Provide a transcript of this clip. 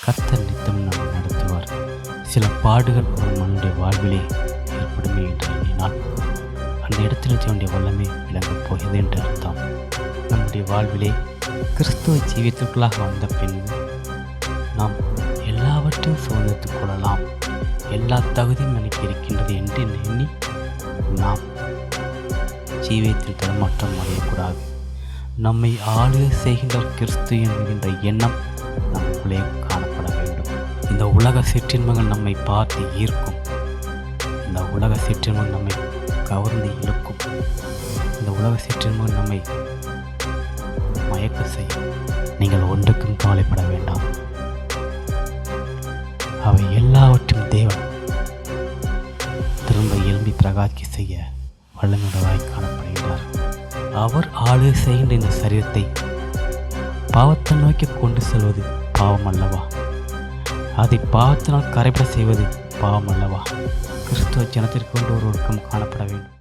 கர்த்தர் நித்தம் நம்மை நடத்துவார். சில பாடுகள் ஒரு மனுடைய வாழ்விலே ஏற்படுமே என்று எண்ணினால் அந்த இடத்தில் தேவனுடைய வல்லமை விளங்கப் போகிறது என்று அர்த்தம். நம்முடைய வாழ்விலே கிறிஸ்துவ ஜீவியத்திற்குள்ளாக வந்த பின்பு நாம் எல்லாவற்றையும் சுதந்திரத்துக் கொள்ளலாம், எல்லா தகுதியும் எனக்கு இருக்கின்றது என்று எண்ணி நாம் ஜீவியத்தில் தடுமாற்றம் அடையக்கூடாது. நம்மை ஆளுகை செய்கின்ற கிறிஸ்து என்கின்ற எண்ணம் நமக்குள்ளே காணப்பட வேண்டும். இந்த உலக சிற்றின்பங்கள் நம்மை பார்த்து ஈர்க்கும், இந்த உலக சிற்றின்பங்கள் நம்மை கவர்ந்து இழுக்கும், இந்த உலக சிற்றின்பங்கள் நம்மை மயக்க செய்யும். நீங்கள் ஒன்றுக்கும் கவலைப்பட வேண்டாம். அவை எல்லாவற்றும் தேவன் திரும்ப எழும்பி பிரகாக்கி செய்ய வல்லமையுள்ளவராய் காணப்படுகிறார். அவர் ஆளுகை செய்கின்ற இந்த சரீரத்தை பாவத்தை நோக்கி கொண்டு செல்வது பாவம் அல்லவா? அதை பாவத்தினால் கரைப்பட செய்வது பாவம் அல்லவா? கிறிஸ்துவ ஜனத்திற்கு கொண்டு ஒரு ஒழுக்கம் காணப்பட வேண்டும்.